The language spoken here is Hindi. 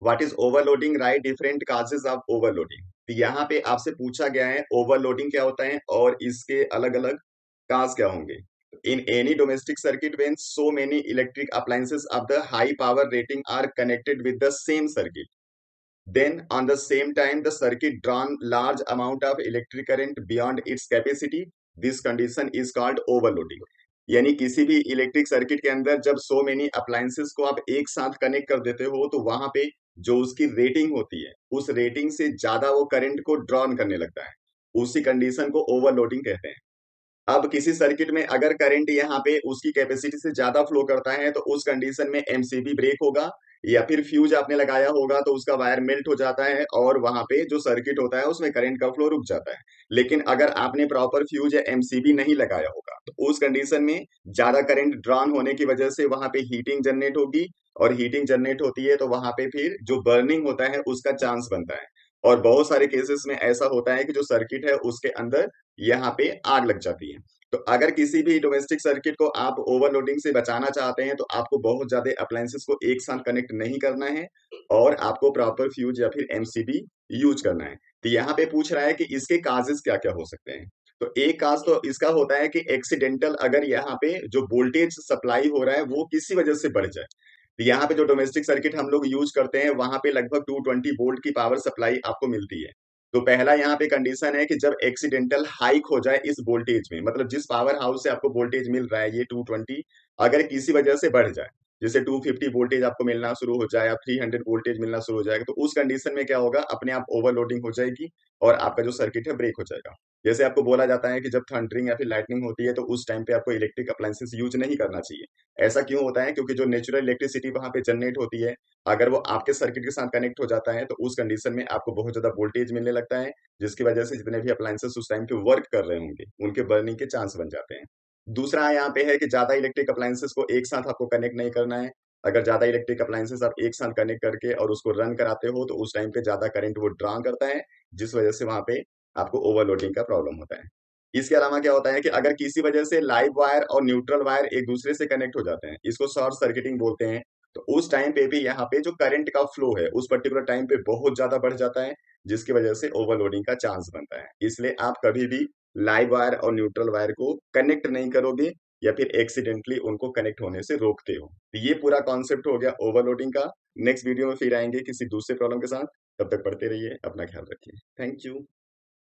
What is overloading, right different causes of overloading. तो यहाँ पे आपसे पूछा गया है ओवरलोडिंग क्या होता है और इसके अलग अलग काज क्या होंगे। In any domestic circuit when so many electric appliances of the high power rating are connected with the same circuit, then on the same time the circuit drawn large amount of electric current beyond its capacity, this condition is called overloading। यानी किसी भी इलेक्ट्रिक सर्किट के अंदर जब सो मेनी अप्लायंसेस को आप एक साथ कनेक्ट कर देते हो तो वहां पे जो उसकी रेटिंग होती है उस रेटिंग से ज्यादा वो करंट को ड्रॉन करने लगता है, उसी कंडीशन को ओवरलोडिंग कहते हैं। अब किसी सर्किट में अगर करंट यहाँ पे उसकी कैपेसिटी से ज्यादा फ्लो करता है तो उस कंडीशन में एमसीबी ब्रेक होगा, या फिर फ्यूज आपने लगाया होगा तो उसका वायर मेल्ट हो जाता है और वहां पे जो सर्किट होता है उसमें करंट का फ्लो रुक जाता है। लेकिन अगर आपने प्रॉपर फ्यूज या एमसीबी नहीं लगाया होगा तो उस कंडीशन में ज्यादा करंट ड्रॉन होने की वजह से वहां पे हीटिंग जनरेट होगी, और हीटिंग जनरेट होती है तो वहां पे फिर जो बर्निंग होता है उसका चांस बनता है। और बहुत सारे केसेस में ऐसा होता है कि जो सर्किट है उसके अंदर यहाँ पे आग लग जाती है। तो अगर किसी भी डोमेस्टिक सर्किट को आप ओवरलोडिंग से बचाना चाहते हैं तो आपको बहुत ज्यादा अप्लायंसेस को एक साथ कनेक्ट नहीं करना है और आपको प्रॉपर फ्यूज या फिर एमसीबी यूज करना है। तो यहाँ पे पूछ रहा है कि इसके काजेस क्या क्या हो सकते हैं। तो एक काज तो इसका होता है कि एक्सीडेंटल, अगर यहाँ पे जो वोल्टेज सप्लाई हो रहा है वो किसी वजह से बढ़ जाए। तो यहाँ पे जो डोमेस्टिक सर्किट हम लोग यूज करते हैं वहां पे लगभग 220 वोल्ट की पावर सप्लाई आपको मिलती है। तो पहला यहाँ पे कंडीशन है कि जब एक्सीडेंटल हाइक हो जाए इस वोल्टेज में, मतलब जिस पावर हाउस से आपको वोल्टेज मिल रहा है ये 220, अगर किसी वजह से बढ़ जाए, जैसे 250 वोल्टेज आपको मिलना शुरू हो जाए या 300 वोल्टेज मिलना शुरू हो जाएगा, तो उस कंडीशन में क्या होगा, अपने आप ओवरलोडिंग हो जाएगी और आपका जो सर्किट है ब्रेक हो जाएगा। जैसे आपको बोला जाता है कि जब थंडरिंग या फिर लाइटनिंग होती है तो उस टाइम पे आपको इलेक्ट्रिक अप्लायंसेस यूज नहीं करना चाहिए। ऐसा क्यों होता है, क्योंकि जो नेचुरल इलेक्ट्रिसिटी वहां पे जनरेट होती है, अगर वो आपके सर्किट के साथ कनेक्ट हो जाता है तो उस कंडीशन में आपको बहुत ज्यादा वोल्टेज मिलने लगता है, जिसकी वजह से जितने भी अप्लायंसेस उस टाइम पे वर्क कर रहे होंगे उनके बर्निंग के चांस बन जाते हैं। दूसरा यहाँ पे है कि ज्यादा इलेक्ट्रिक अप्लायंसेस को एक साथ आपको कनेक्ट नहीं करना है। अगर ज्यादा इलेक्ट्रिक अप्लायंसेस आप एक साथ कनेक्ट करके और उसको रन कराते हो तो उस टाइम पे ज्यादा करंट वो ड्रा करता है, जिस वजह से वहां पे आपको ओवरलोडिंग का प्रॉब्लम होता है। इसके अलावा क्या होता है कि अगर किसी वजह से लाइव वायर और न्यूट्रल वायर एक दूसरे से कनेक्ट हो जाते हैं, इसको शॉर्ट सर्किटिंग बोलते हैं, तो उस टाइम पे भी यहाँ पे जो करंट का फ्लो है उस पर्टिकुलर टाइम पे बहुत ज्यादा बढ़ जाता है, जिसकी वजह से ओवरलोडिंग का चांस बनता है। इसलिए आप कभी भी लाइव वायर और न्यूट्रल वायर को कनेक्ट नहीं करोगे या फिर एक्सीडेंटली उनको कनेक्ट होने से रोकते हो। तो ये पूरा कॉन्सेप्ट हो गया ओवरलोडिंग का। नेक्स्ट वीडियो में फिर आएंगे किसी दूसरे प्रॉब्लम के साथ। तब तक पढ़ते रहिए, अपना ख्याल रखिए। Thank you.